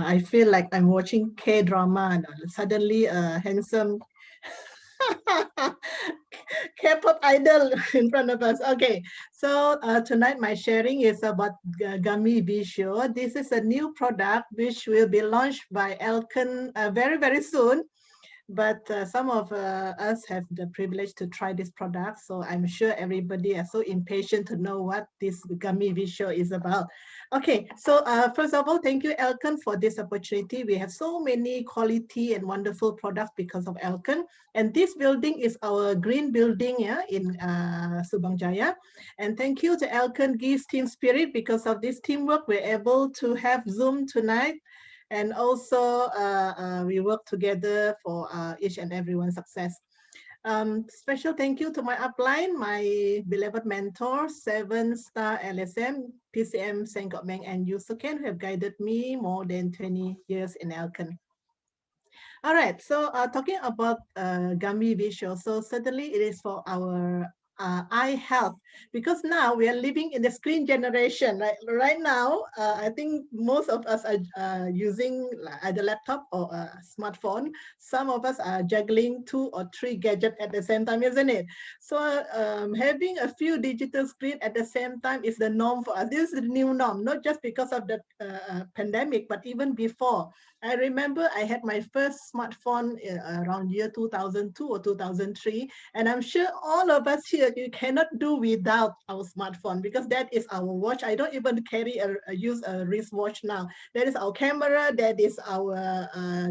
I feel like I'm watching K-drama. Suddenly a handsome K-pop idol in front of us. Okay, so tonight my sharing is about Gummy Visio. This is a new product which will be launched by Elkin very, very soon. But some of us have the privilege to try this product, so I'm sure everybody is so impatient to know what this Gummy Visio is about. Okay, so first of all, thank you, Elkin, for this opportunity. We have so many quality and wonderful products because of Elkin. And this building is our green building, yeah, in Subang Jaya. And thank you to Elkin gives team spirit. Because of this teamwork, we're able to have Zoom tonight. And also we work together for each and everyone's success. Special thank you to my upline, my beloved mentor, 7-star LSM, PCM Sengkok Meng and Yusuken, who have guided me more than 20 years in Elkin. All right, so talking about Gummy Visual, so certainly it is for our eye health, because now we are living in the screen generation. Right now, I think most of us are using either laptop or a smartphone. Some of us are juggling 2 or 3 gadgets at the same time, isn't it? So having a few digital screens at the same time is the norm for us. This is the new norm, not just because of the pandemic, but even before. I remember I had my first smartphone around year 2002 or 2003, and I'm sure all of us here, you cannot do without our smartphone, because that is our watch. I don't even use a wristwatch now. That is our camera, that is our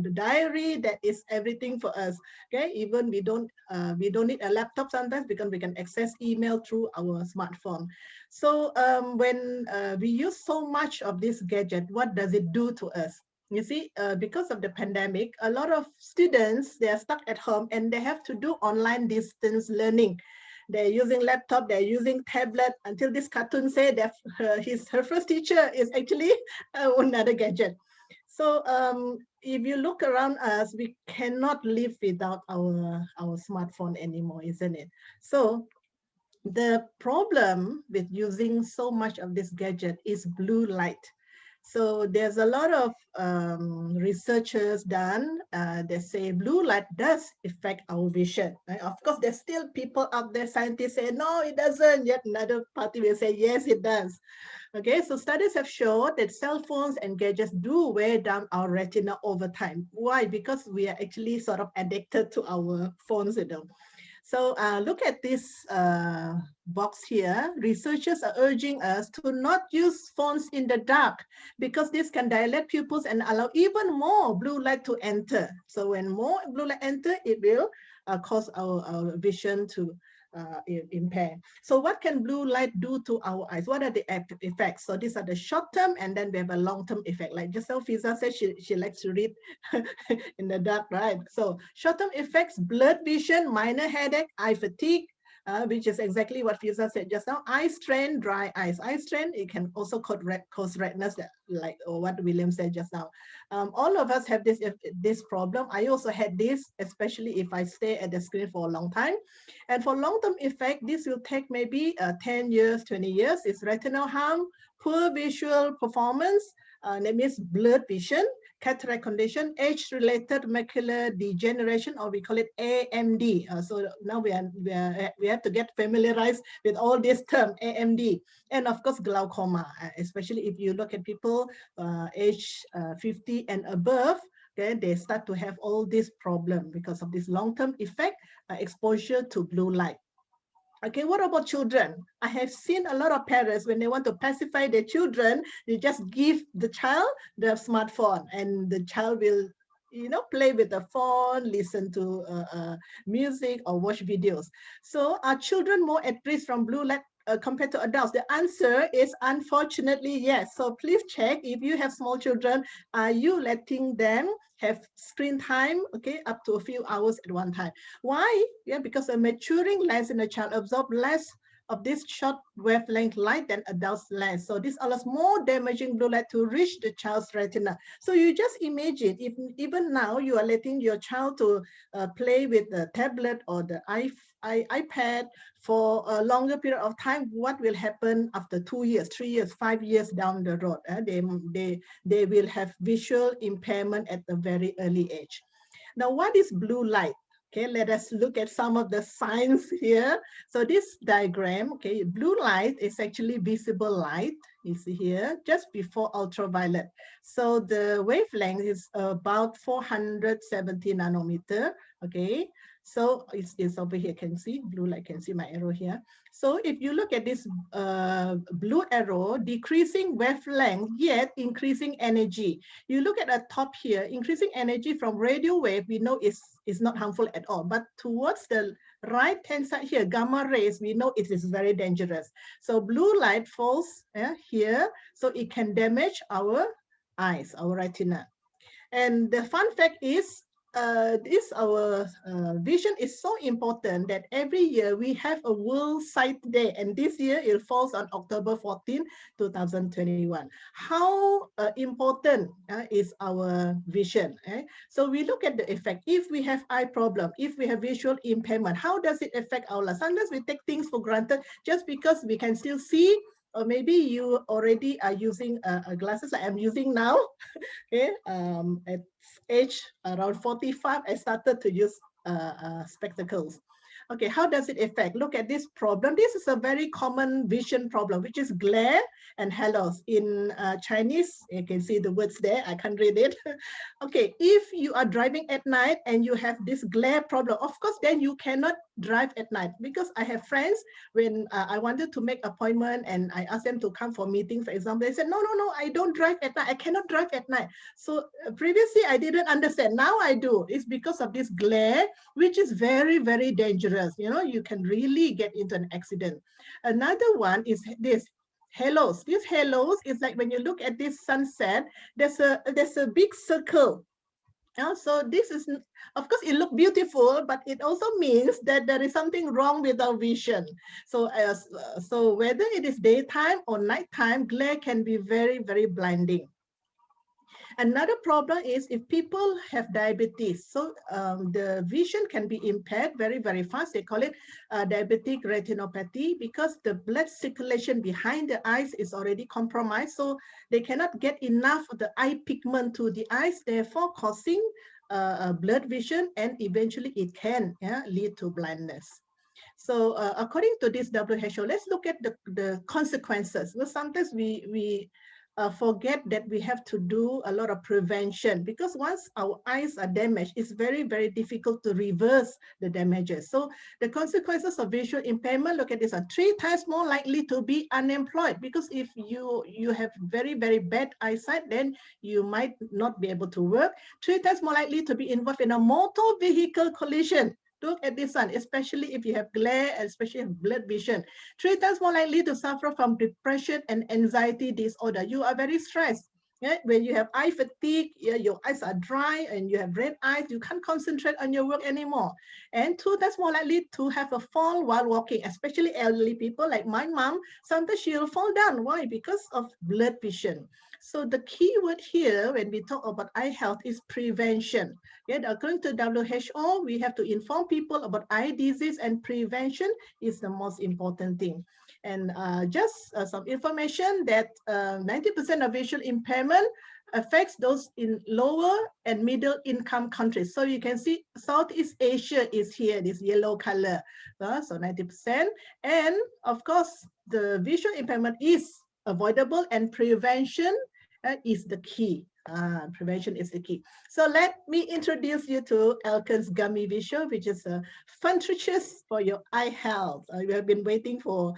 the diary, that is everything for us. Okay, even we don't need a laptop sometimes, because we can access email through our smartphone. So when we use so much of this gadget, what does it do to us? You see, because of the pandemic, a lot of students, they are stuck at home and they have to do online distance learning. They're using laptop, they're using tablet, until this cartoon said that her first teacher is actually another gadget. So if you look around us, we cannot live without our smartphone anymore, isn't it? So the problem with using so much of this gadget is blue light. So there's a lot of researchers done. They say blue light does affect our vision. Right? Of course, there's still people out there, scientists say, no, it doesn't. Yet another party will say, yes, it does. Okay, so studies have shown that cell phones and gadgets do wear down our retina over time. Why? Because we are actually sort of addicted to our phones, you know. So look at this box here. Researchers are urging us to not use phones in the dark, because this can dilate pupils and allow even more blue light to enter. So when more blue light enter, it will cause our vision to impair. So what can blue light do to our eyes? What are the effects? So these are the short term, and then we have a long term effect. Like just how Fiza said, she likes to read in the dark, right? So short term effects: blurred vision, minor headache, eye fatigue, which is exactly what Fiza said just now. Eye strain, dry eyes. Eye strain, it can also cause redness, like what William said just now. All of us have this problem. I also had this, especially if I stay at the screen for a long time. And for long-term effect, this will take maybe 10 years, 20 years. It's retinal harm, poor visual performance, that means blurred vision, cataract condition, age-related macular degeneration, or we call it AMD. So now we have to get familiarized with all these terms, AMD, and of course glaucoma, especially if you look at people age 50 and above. Okay, they start to have all this problem because of this long-term effect, exposure to blue light. Okay, what about children? I have seen a lot of parents, when they want to pacify their children, they just give the child the smartphone, and the child will, you know, play with the phone, listen to music or watch videos. So are children more at risk from blue light compared to adults? The answer is unfortunately yes. So please check, if you have small children, are you letting them have screen time, okay, up to a few hours at one time? Why? Yeah, because a maturing lens in a child absorbs less of this short wavelength light than adults' lens. So this allows more damaging blue light to reach the child's retina. So you just imagine, if even now you are letting your child to play with the tablet or the iPad for a longer period of time, what will happen after 2 years, 3 years, 5 years down the road? They will have visual impairment at a very early age. Now, what is blue light? Okay, let us look at some of the signs here. So this diagram, okay, blue light is actually visible light, you see here, just before ultraviolet. So the wavelength is about 470 nanometer, okay? So it's over here, can see, blue light, can see my arrow here. So if you look at this blue arrow, decreasing wavelength, yet increasing energy. You look at the top here, increasing energy from radio wave, we know is not harmful at all. But towards the right-hand side here, gamma rays, we know it is very dangerous. So blue light falls here, so it can damage our eyes, our retina. And the fun fact is, our vision is so important that every year we have a World Sight Day, and this year it falls on October 14, 2021. How important is our vision? So we look at the effect. If we have eye problem, if we have visual impairment, how does it affect our life? Sometimes we take things for granted just because we can still see, or maybe you already are using glasses like I'm using now. Okay, at age around 45, I started to use spectacles. Okay, how does it affect? Look at this problem. This is a very common vision problem, which is glare and halos. In Chinese, you can see the words there. I can't read it. Okay, if you are driving at night and you have this glare problem, of course, then you cannot drive at night, because I have friends, when I wanted to make appointment and I asked them to come for meeting, for example, they said, no, I don't drive at night. I cannot drive at night. So previously I didn't understand. Now I do. It's because of this glare, which is very, very dangerous. You know, you can really get into an accident. Another one is this halos. This halos is like when you look at this sunset, there's a big circle. So this is, of course, it looks beautiful, but it also means that there is something wrong with our vision. So so whether it is daytime or nighttime, glare can be very, very blinding. Another problem is if people have diabetes, so the vision can be impaired very, very fast. They call it diabetic retinopathy, because the blood circulation behind the eyes is already compromised. So they cannot get enough of the eye pigment to the eyes, therefore causing blurred vision, and eventually it can lead to blindness. So according to this WHO, let's look at the consequences. Well, sometimes we forget that we have to do a lot of prevention, because once our eyes are damaged, it's very, very difficult to reverse the damages. So the consequences of visual impairment, look at this, are 3 times more likely to be unemployed, because if you have very, very bad eyesight, then you might not be able to work. 3 times more likely to be involved in a motor vehicle collision. Look at this one, especially if you have glare, especially have blurred vision. 3 times more likely to suffer from depression and anxiety disorder. You are very stressed. When you have eye fatigue, your eyes are dry and you have red eyes, you can't concentrate on your work anymore. And 2 times more likely to have a fall while walking, especially elderly people like my mom. Sometimes she'll fall down. Why? Because of blurred vision. So the key word here when we talk about eye health is prevention. According to WHO, we have to inform people about eye disease, and prevention is the most important thing. And just some information that 90% of visual impairment affects those in lower and middle income countries. So you can see Southeast Asia is here, this yellow color. So 90%. And of course, the visual impairment is avoidable, and prevention is the key. Prevention is the key. So let me introduce you to Alken's Gummy Visual, which is a Funtricious for your eye health. We have been waiting for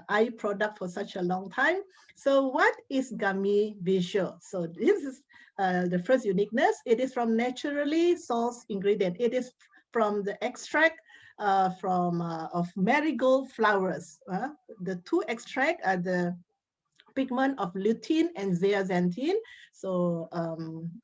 eye product for such a long time. So what is Gummy Visual? So this is the first uniqueness. It is from naturally sourced ingredient. It is from the extract of marigold flowers. The 2 extracts are the pigment of lutein and zeaxanthin. So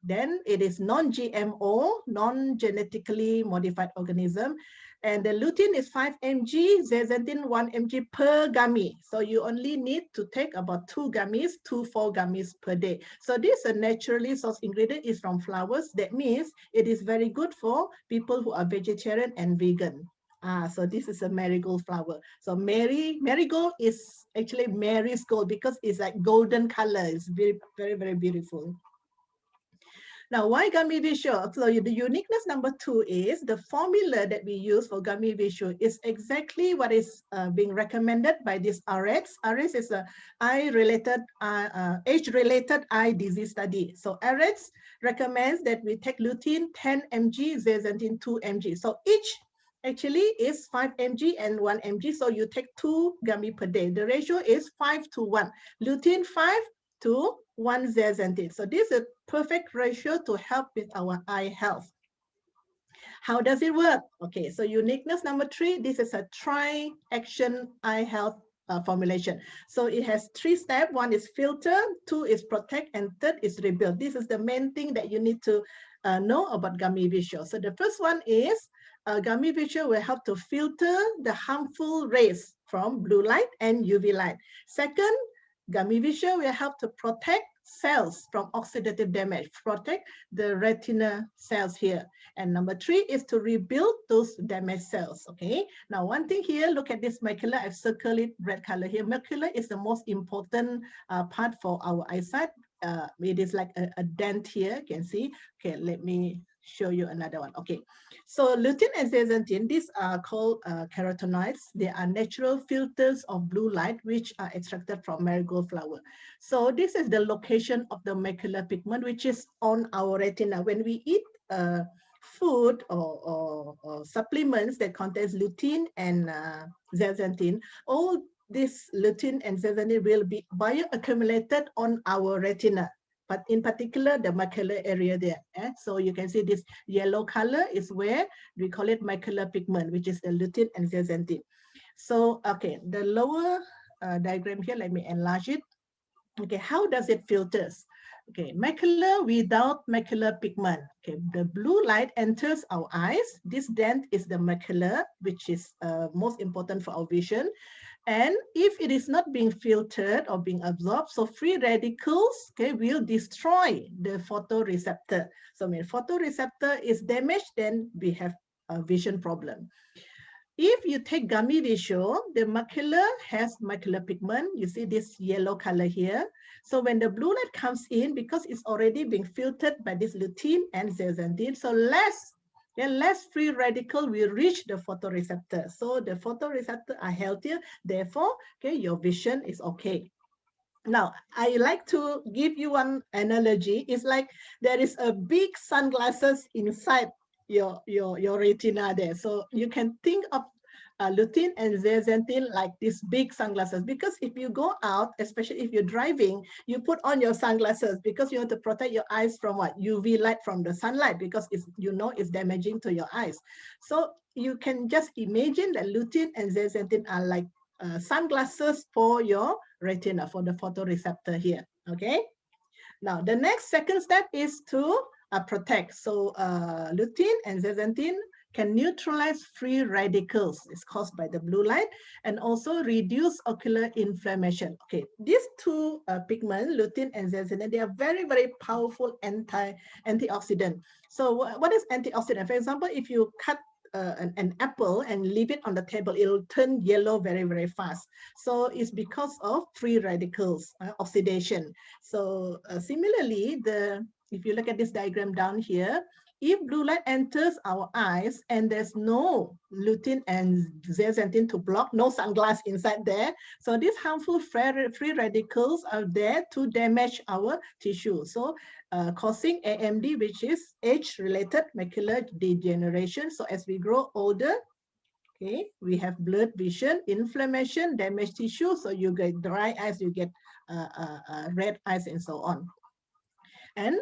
then it is non-GMO, non-genetically modified organism. And the lutein is 5 mg, zeaxanthin 1 mg per gummy. So you only need to take about 2 gummies, 4 gummies per day. So this a naturally sourced ingredient is from flowers. That means it is very good for people who are vegetarian and vegan. So this is a marigold flower. So marigold is actually Mary's gold because it's like golden color. It's very, very, very beautiful. Now, why gummy visual? So the uniqueness number 2 is the formula that we use for gummy visual is exactly what is being recommended by this RX. RX is a age-related eye disease study. So RX recommends that we take lutein 10 mg, zeaxanthin 2 mg. So each actually is 5 mg and 1 mg. So you take 2 gummy per day. The ratio is 5 to 1. Lutein 5 to 1 zeaxanthin. So this is a perfect ratio to help with our eye health. How does it work? Okay, so uniqueness number 3, this is a tri-action eye health formulation. So it has 3 steps. 1 is filter, 2 is protect, and 3rd is rebuild. This is the main thing that you need to know about gummy visual. So the first one is gummy visual will help to filter the harmful rays from blue light and UV light. Second, gummy visual will help to protect cells from oxidative damage, protect the retina cells here. And number 3 is to rebuild those damaged cells, okay? Now, one thing here, look at this macula, I've circled it red color here. Macula is the most important part for our eyesight. It is like a dent here, you can see. Okay, let me show you another one. Okay, so lutein and zeaxanthin, these are called carotenoids. They are natural filters of blue light which are extracted from marigold flower. So this is the location of the macular pigment which is on our retina. When we eat food or supplements that contains lutein and zeaxanthin, all this lutein and zeaxanthin will be bioaccumulated on our retina, but in particular the macular area there. So you can see this yellow color is where we call it macular pigment, which is the lutein and zeaxanthin. So, okay, the lower diagram here, let me enlarge it. Okay, how does it filters? Okay, macula without macular pigment. Okay, the blue light enters our eyes. This dent is the macula, which is most important for our vision. And if it is not being filtered or being absorbed, so free radicals, okay, will destroy the photoreceptor. So when photoreceptor is damaged, then we have a vision problem. If you take gummy visual, the macula has macular pigment. You see this yellow color here. So when the blue light comes in, because it's already being filtered by this lutein and zeaxanthin, so less free radical will reach the photoreceptor. So the photoreceptor are healthier. Therefore, okay, your vision is okay. Now, I like to give you one analogy. It's like there is a big sunglasses inside your retina there. So you can think of lutein and zeaxanthin like these big sunglasses, because if you go out, especially if you're driving, you put on your sunglasses because you want to protect your eyes from what? UV light from the sunlight, because it's, you know, it's damaging to your eyes. So you can just imagine that lutein and zeaxanthin are like sunglasses for your retina, for the photoreceptor here, okay? Now, the next second step is to protect. So lutein and zeaxanthin can neutralize free radicals. It's caused by the blue light, and also reduce ocular inflammation. Okay, these two pigments, lutein and zeaxanthin, they are very, very powerful antioxidant. So what is antioxidant? For example, if you cut an apple and leave it on the table, it'll turn yellow very, very fast. So it's because of free radicals, oxidation. So similarly, if you look at this diagram down here, if blue light enters our eyes and there's no lutein and zeaxanthin to block, no sunglasses inside there, so these harmful free radicals are there to damage our tissue. So causing AMD, which is age-related macular degeneration. So as we grow older, okay, we have blurred vision, inflammation, damaged tissue. So you get dry eyes, you get red eyes, and so on. And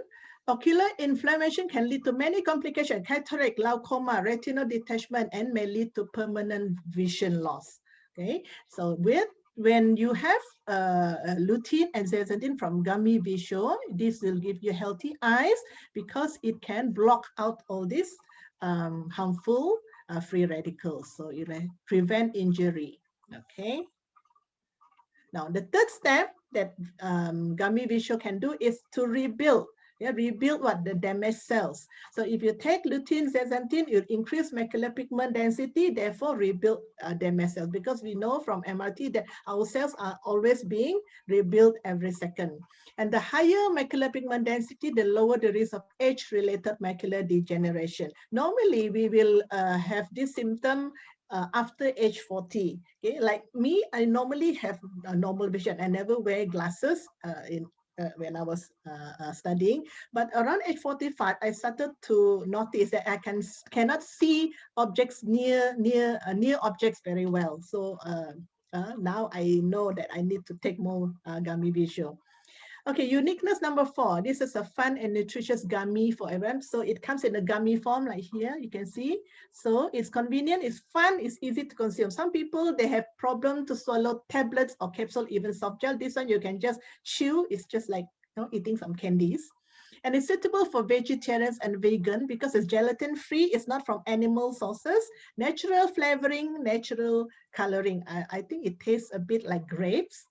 ocular inflammation can lead to many complications: cataract, glaucoma, retinal detachment, and may lead to permanent vision loss. Okay, so when you have lutein and zeaxanthin from gummy visual, this will give you healthy eyes because it can block out all these harmful free radicals. So it will prevent injury. Okay. Now, the third step that gummy Visho can do is to rebuild. Yeah, rebuild what? The damaged cells. So if you take lutein, zeaxanthin, you increase macular pigment density, therefore rebuild damaged cells. Because we know from MRT that our cells are always being rebuilt every second. And the higher macular pigment density, the lower the risk of age-related macular degeneration. Normally, we will have this symptom after age 40. Okay, like me, I normally have a normal vision. I never wear glasses when I was studying, but around age 45, I started to notice that I cannot see objects near objects very well. So now I know that I need to take more gummy visual. Okay, uniqueness number 4. This is a fun and nutritious gummy for everyone. So it comes in a gummy form like here, you can see. So it's convenient, it's fun, it's easy to consume. Some people, they have problem to swallow tablets or capsule, even soft gel. This one you can just chew. It's just like, you know, eating some candies. And it's suitable for vegetarians and vegan because it's gelatin free. It's not from animal sources. Natural flavoring, natural coloring. I think it tastes a bit like grapes.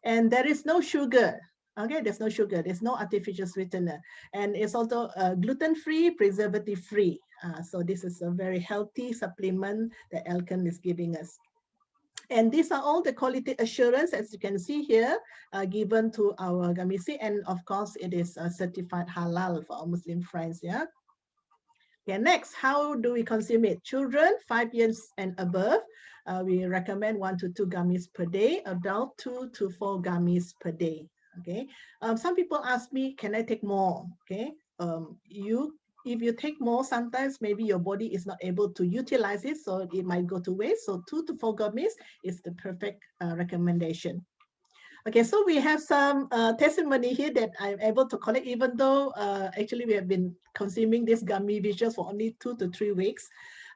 And there is no sugar. Okay, there's no sugar, there's no artificial sweetener. And it's also gluten-free, preservative-free. So this is a very healthy supplement that Alken is giving us. And these are all the quality assurance, as you can see here, given to our Gamisi. And of course, it is certified halal for our Muslim friends, yeah? Okay, next, how do we consume it? Children, 5 years and above, we recommend 1 to 2 gummies per day. Adult, 2 to 4 gummies per day. Okay, some people ask me, can I take more? Okay, if you take more, sometimes maybe your body is not able to utilize it, so it might go to waste. So 2 to 4 gummies is the perfect recommendation. Okay, so we have some testimony here that I'm able to collect, even though actually we have been consuming this gummy visuals for only 2 to 3 weeks.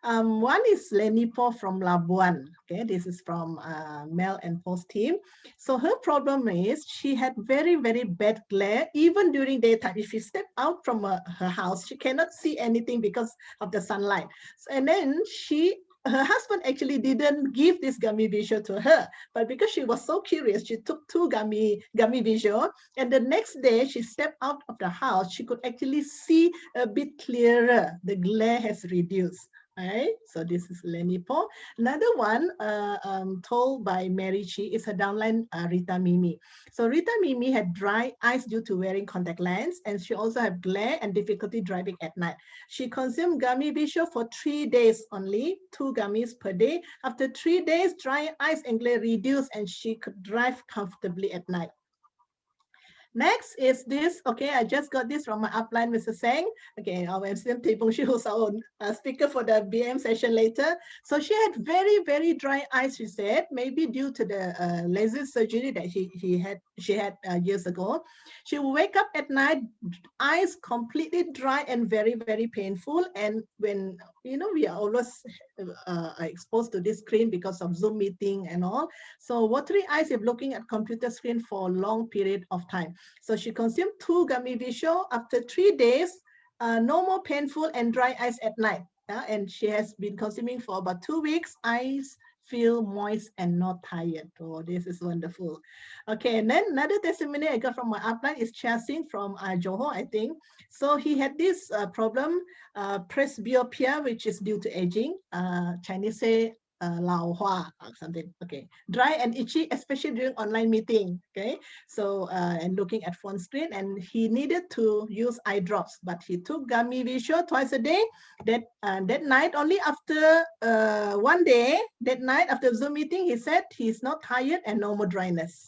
One is Lenny Po from Labuan. Okay, this is from Mel and Paul's team. So her problem is she had very, very bad glare, even during daytime. If she step out from her house, she cannot see anything because of the sunlight. So, and then her husband actually didn't give this gummy visual to her, but because she was so curious, she took 2 gummy visual, and the next day she stepped out of the house, she could actually see a bit clearer. The glare has reduced. Right, so this is Lenny Po. Another one told by Mary Chi is her downline Rita Mimi. So Rita Mimi had dry eyes due to wearing contact lens, and she also had glare and difficulty driving at night. She consumed gummy visual for 3 days only, 2 gummies per day. After 3 days, dry eyes and glare reduced, and she could drive comfortably at night. Next is this. Okay, I just got this from my upline, Mr. Seng. Okay, our MCM Tipung Shi, who's our speaker for the BM session later. So she had very, very dry eyes, she said, maybe due to the laser surgery that she had years ago. She would wake up at night, eyes completely dry and very, very painful. And when, you know, we are always exposed to this screen because of Zoom meeting and all. So watery eyes if looking at computer screen for a long period of time. So she consumed 2 gummy visual. After 3 days, no more painful and dry eyes at night. And she has been consuming for about 2 weeks. Eyes feel moist and not tired. Oh, this is wonderful. Okay, and then another testimony I got from my upline is Chia Sing from Johor, I think. So he had this problem, presbyopia, which is due to aging. Chinese say Lao Hua or something. Okay, dry and itchy, especially during online meeting. Okay, so and looking at phone screen, and he needed to use eye drops, but he took gummy visual twice a day. That night, only after 1 day, that night after Zoom meeting, he said he's not tired and no more dryness.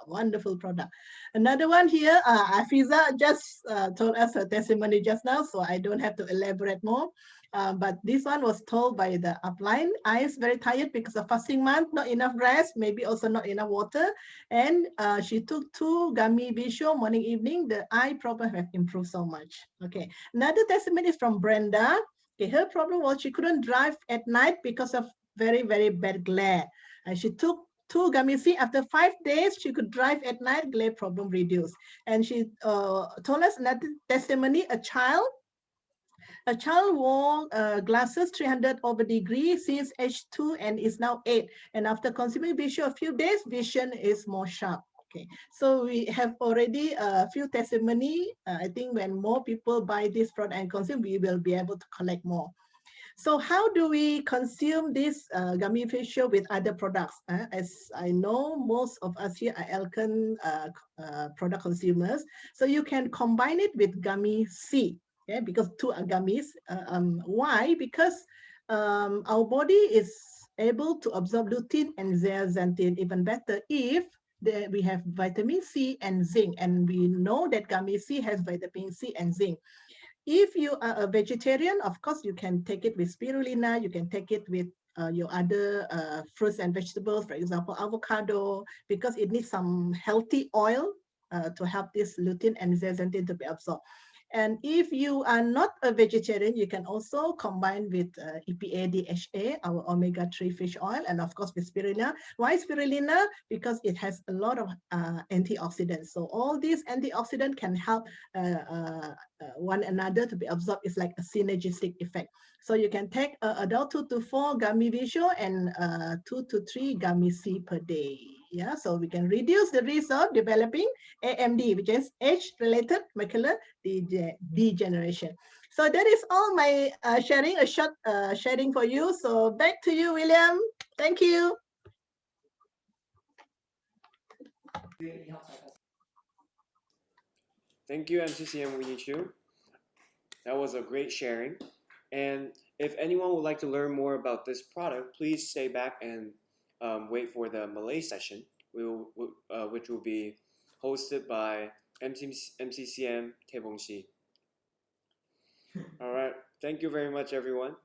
Wonderful product. Another one here, Afiza just told us her testimony just now, so I don't have to elaborate more. But this one was told by the upline, eyes very tired because of fasting month, not enough rest, maybe also not enough water. And she took 2 gummy visual morning, evening. The eye problem have improved so much. Okay, another testimony is from Brenda. Okay, her problem was she couldn't drive at night because of very, very bad glare. And she took 2 gummy C. After 5 days, she could drive at night, glare problem reduced. And she told us another testimony, a child A child wore glasses 300 over degree since age 2 and is now 8. And after consuming Visio a few days, vision is more sharp. Okay, so we have already a few testimony. I think when more people buy this product and consume, we will be able to collect more. So how do we consume this gummy facial with other products? As I know, most of us here are Alkan product consumers. So you can combine it with gummy C, yeah, because two are gummies. Why? Because our body is able to absorb lutein and zeaxanthin even better if we have vitamin C and zinc, and we know that gummy C has vitamin C and zinc. If you are a vegetarian, of course, you can take it with spirulina, you can take it with your other fruits and vegetables, for example, avocado, because it needs some healthy oil to help this lutein and zeaxanthin to be absorbed. And if you are not a vegetarian, you can also combine with EPA, DHA, our omega-3 fish oil, and of course with spirulina. Why spirulina? Because it has a lot of antioxidants. So all these antioxidants can help one another to be absorbed. It's like a synergistic effect. So you can take adult 2 to 4 gummy visual and 2 to 3 gummy C per day. Yeah, so we can reduce the risk of developing AMD, which is age-related macular degeneration. So that is all my sharing, a short sharing for you. So back to you, William. Thank you. Thank you, MCCM Winnie Chu. That was a great sharing. And if anyone would like to learn more about this product, please stay back and wait for the Malay session, which will be hosted by MCCM Taebong Shi. All right. Thank you very much, everyone.